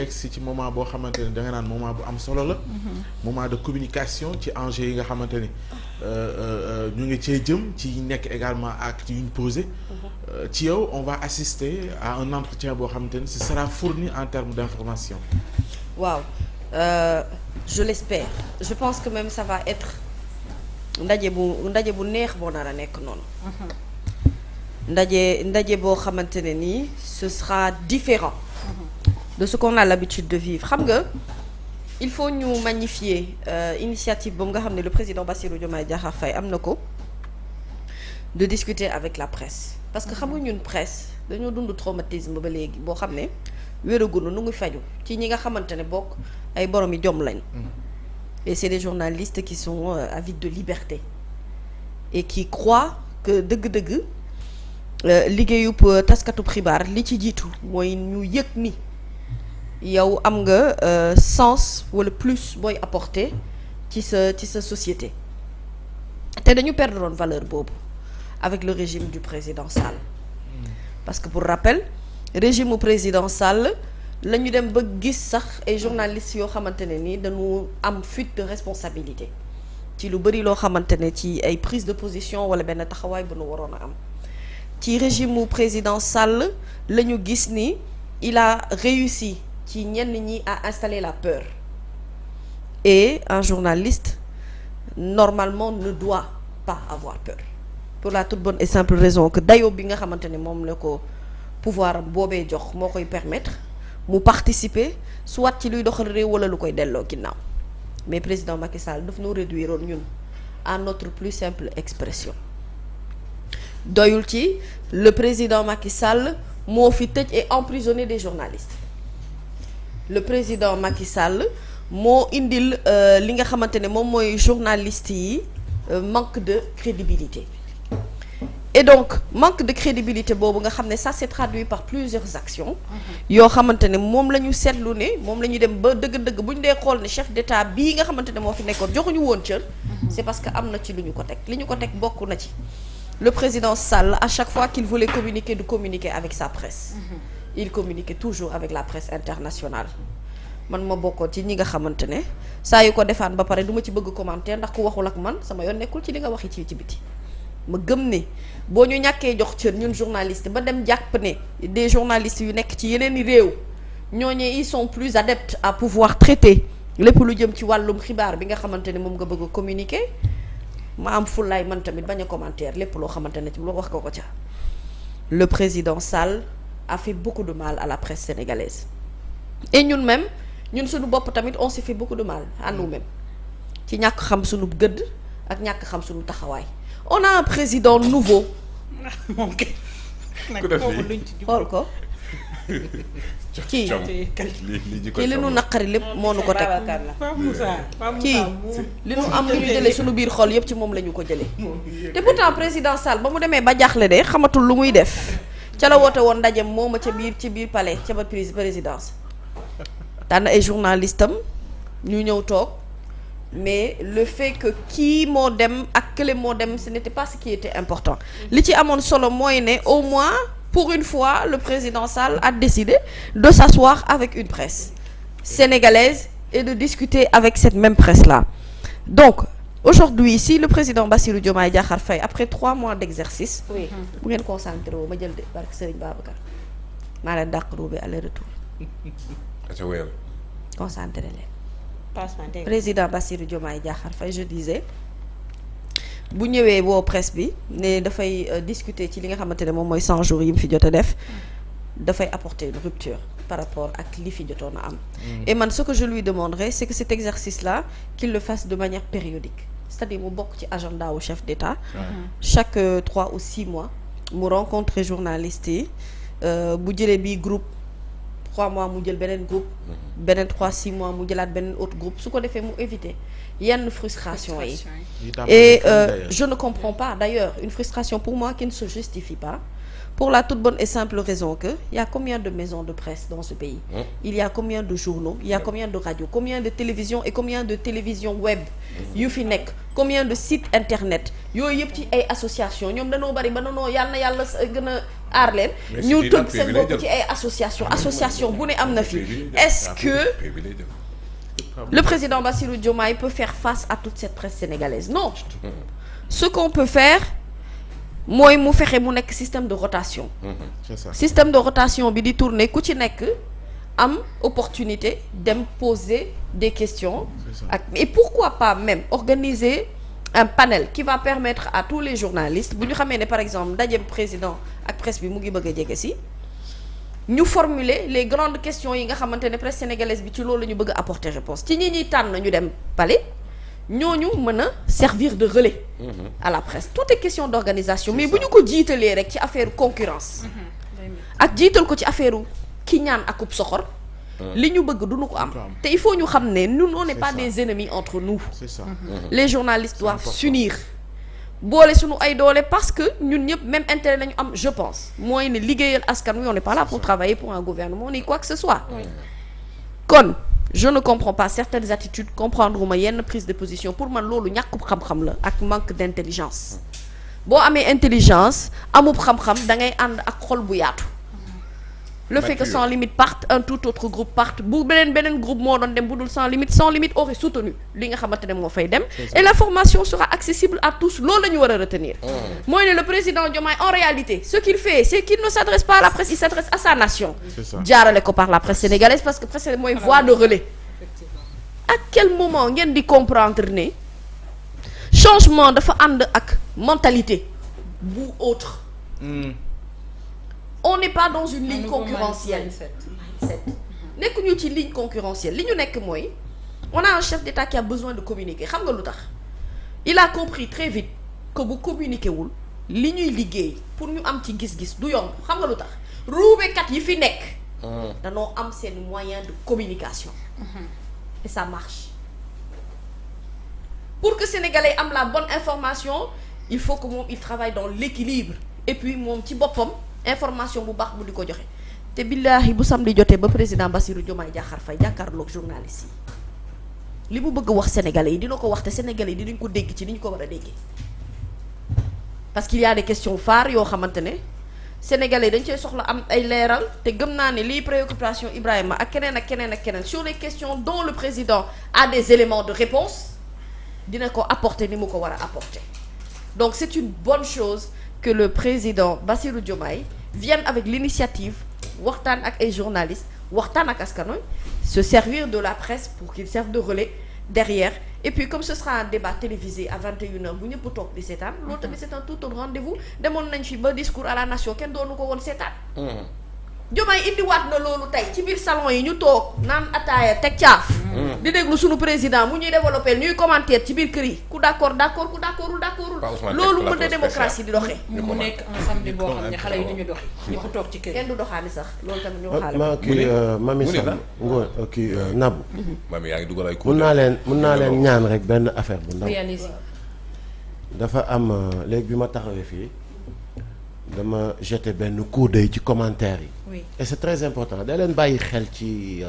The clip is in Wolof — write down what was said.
yegg si ci moment boo xamante ne da nga naan moment bu am solo la. moment de communication ci enjeux yi nga xamante ni ñu ngi cee jëm ci nekk également actes yu ñu posé. ci yow on va assister à un entretien boo xamante ni ce sera fourni en termes d'information. waaw je l'espère je pense que même ça va être ndaje bu neex boo nar a nekk noonu. ndaje boo xamante ne nii ce sera différent de ce qu'on a l'habitude de vivre xam nga il faut ñu magnifier initiative boobu nga xam ne le président Bassirou Diomaye Diakhar Faye am na ko de discuter avec la presse parce que xam nga ñun presse dañoo dund traumatisme ba léegi boo xam ne wéragunu nu ngi faju ci ñi nga xamante ne bokk ay borom yi jom lañ et c'est des journalistes qui sont avides de liberté et qui croient que dëgg-dëgg liggéeyub taskatub xibaar li ci jiitu mooy ñu yëg ni yow am nga sens wala plus booy apporter ci sa société te dañu perdre valeur boobu avec le régime du président Sall parce que pour rappel régime mu président Sall la ñu dem ba gis sax ay journalistes yoo xamante ne ni dañu am fuite de responsabilité ci lu bëri loo xamante ne ci ay prise de position wala benn taxawaay bu nu waroon a am ci régime mu président Sall la ñu gis ni il a réussi ci ñenn ñi à installer la peur et un journaliste normalement ne doit pas avoir peur pour la toute bonne et simple raison que dayoo bi nga xamante ne moom la ko pouvoir boobee jox moo koy permettre mu participer soit ci luy doxal réew wala lu koy delloo ginnaaw mais président Macky Sall daf noo réduire woon ñun à notre plus simple expression doyul ci le président Macky Sall moo fi tëj et emprisonné des journalistes le président Macky Sall moo indil li nga xamante ne moom mooy journalistes yi manque de crédibilité et donc manque de crédibilité boobu nga xam ne ça s'est traduit par plusieurs actions yoo xamante ne moom la ñu seetlu ne moom la ñu dem ba dëgg-dëgg bu ñu dee xool ne chef d'état bii nga xamante ne moo fi nekkoon joxuñu woon cër c'est parce que am na ci lu ñu ko teg li ñu ko teg bokk na ci le président Sall à chaque fois qu'il voulait communiquer de communiquer avec sa presse il communiquait toujours avec la presse internationale man ma bokkoon ci ñi nga xamante ne saa yu ko defaan ba pare du ma ci bëgg commentaire ndax ku waxul ak man sama yoon nekkul ci li nga waxi ci biti ma gëm ne boo ñu ñàkkee jox cër ñun journaliste ba dem jàpp ne des journalistes yu nekk ci yeneen i réew ñooñu ils sont plus adeptes à pouvoir traiter lépp lu jëm ci wàllum xibaar bi nga xamante ne moom nga bëgg a communiquer ma am fullaay man tamit bañ a commentaire lépp loo xamante ne ci loo wax ko ca le président Sall a fait beaucoup de mal à la presse sénégalaise et ñun même ñun suñu bopp tamit on s'est fait beaucoup de mal à nous-mêmes ci ñàkk xam suñu gëdd ak ñàkk xam suñu taxawaay on a un président nouveau xool ko kii li nu naqari lépp moo nu ko teg kii li nu am lu ñu jëlee suñu biir xol yépp ci moom la ñu ko jëlee te pourtant président Sall ba mu demee ba jaaxle de xamatul lu muy def ca la woote woon ndajem mooma ca biir ci biir palais ca ba présidence tànn ay journalistes am ñu ñëw toog mais le fait que kii moo dem ak kële moo dem ce n'était pas ce qui était important li ci amoon solo mooy ne au moins pour une fois le président Sall a décidé de s'asseoir avec une presse sénégalaise et de discuter avec cette même presse-là donc aujourd'hui si le président Bassirou Diomaye Diakhar Faye après 3 mois d'exercice bu ngeen concentré woo ma jël de barke Serigne Babacar maa leen dàq ruube aller-retour concentré leen président Bassirou Diomaye Diakhar Faye je disais bu ñëwee woo presse bi ne dafay discuter ci li nga xamante ne moom mooy 100 jours yi mu fi jot a def dafay apporter une rupture par rapport ak li fi jotoon a am et man ce que je lui demanderais c'est que cet exercice-là qu'il le fasse de manière périodique c'est-à-dire mu bokk ci agenda au chef d'État chaque 3 ou 6 mois mu rencontrer journalistes yi bu jëlee bii groupe 3 mois mu jël beneen groupe beneen 3-6 mois mu jëlaat beneen autre groupe su ko defee mu éviter yenn frustration yi et je ne comprends pas d'ailleurs une frustration pour moi qui ne se justifie pas pour la toute bonne et simple raison que il y a combien de maisons de presse dans ce pays il y a combien de journaux il y a combien de radios combien de télévisions et combien de télévisions web yu fi nekk combien de sites internet yooyu yëpp ci ay associations ñoom dañoo bari ba nanoo yàlla na yàlla gën a aar leen ñu tëgg seen bopp ci ay association bu ne am na fi est-ce que le président Bassirou Diomaye peut faire face à toute cette presse sénégalaise? Non. Ce qu'on peut faire mooy mu fexe mu nekk système de rotation. C'est ça. Système de rotation bi di tourner ku ci nekk am opportunité dem poser des questions. Et pourquoi pas même organiser un panel qui va permettre à tous les journalistes bu ñu xamee ne par exemple ndaje président ak presse bi mu ngi bëgg a jege si ñu formuler les grandes questions yi nga xamante ne presse sénégalaise bi ci loolu la ñu bëgg a apporter réponse ci ñi tànn ñu dem palais ñooñu mën a servir de relais à la presse. Tout est question d'organisation. Mais bu ñu ko jiitalee rek ci affaire concurrence ak jiital ko ci affaire ki ñaan akub soxor li ñu bëgg duñu ko am te il faut ñu xam ne nous on n'est pas des ennemis entre nous. C'est ça. Les journalistes doivent s'unir boole suñu ay doole parce que ñun ñëpp même intérêt lañu am je pense mooy ne liggéeyal askan wi on n'est pas là pour travailler pour un gouvernement ni quoi que ce soit. Kon je ne comprends pas certaines attitudes comprendre ma yenn prise de position pour man loolu ñàkkub xam-xam la ak manque d'intelligence. Boo amee intelligence amub xam-xam da ngay ànd ak xol bu yaatu. Le fait que Sans Limite parte un tout autre groupe parte bu beneen groupe moo doon dem bu dul Sans Limite aurait soutenu li nga xamante ne moo fay dem et l'information sera accessible à tous loolu la ñu war a retenir mooy ne le président Diomaye en réalité ce qu'il fait c'est qu'il ne s'adresse pas à la presse il s'adresse à sa nation jaarale ko par la presse sénégalaise parce que presse mooy voix de relais. À quel moment ngeen di comprendre ne changement dafa ànd ak mentalité bu autre. On n'est pas dans une ligne concurrentielle. Nekkuñu ci ligne concurrentielle li ñu nekk mooy on a un chef d'État qui a besoin de communiquer xam nga lu tax il a compris très vite que bu communiquer wul li ñuy liggéey pour ñu am ci gis-gis du yomb xam nga lu tax ruubekat yi fi nekk danoo am seen moyen de communication et ça marche. Pour que Sénégalais am la bonne information il faut que moom il travaille dans l'équilibre et puis moom ci boppam information bu baax bu di ko joxe te billaahi bu samedi jotee ba président Bassirou Diomaye Diakhar Faye jàkkaarloog journaliste yi li mu bëgg wax sénégalais yi dina ko wax te sénégalais yi dinañ ko dégg ci ni ñu ko war a déggee parce qu'il y a des questions phares yoo xamante ne sénégalais dañ cee soxla am ay leeral te gëm naa ne lii préoccupation Ibrahima ak keneen sur les questions dont le président a des éléments de réponse dina ko apporter ni mu ko war a apporter. Donc c'est une bonne chose que le président Bassirou Diomaye vienne avec l'initiative waxtaan ak ay journalistes waxtaan ak askan wi se servir de la presse pour qu'il serve de relais derrière et puis comme ce sera un débat télévisé à 21h bu ñëpp toog di seetaan loolu tamit c'est un tout autre rendez-vous demoon nañ fi ba discours à la nation kenn doonu ko woon seetaan. Diomaye indiwaat na loolu tey ci biir salon yi ñu toog naan ataaya teg caaf. di déglu sunu président mu ñuy développer ñuy commentaire ci biir kër yi ku d'accord ku d'accordul. loolu mën na démocratie di doxee. mu nekk un samedi boo xam ne xale yi duñu doxi ñëpp toog ci kër kenn du doxaani sax loolu tamit ñu waxaale. ma kii Mami Sam Ngoor kii Nabou. Mami yaa ngi dugal ay mun naa leen ñaan rek benn affaire bu ndaw. dafa am léegi bi ma taxawee fii. dama jeter benn coup d'œil ci commentaire yi. Oui. Et c'est très important da leen bàyyi xel ci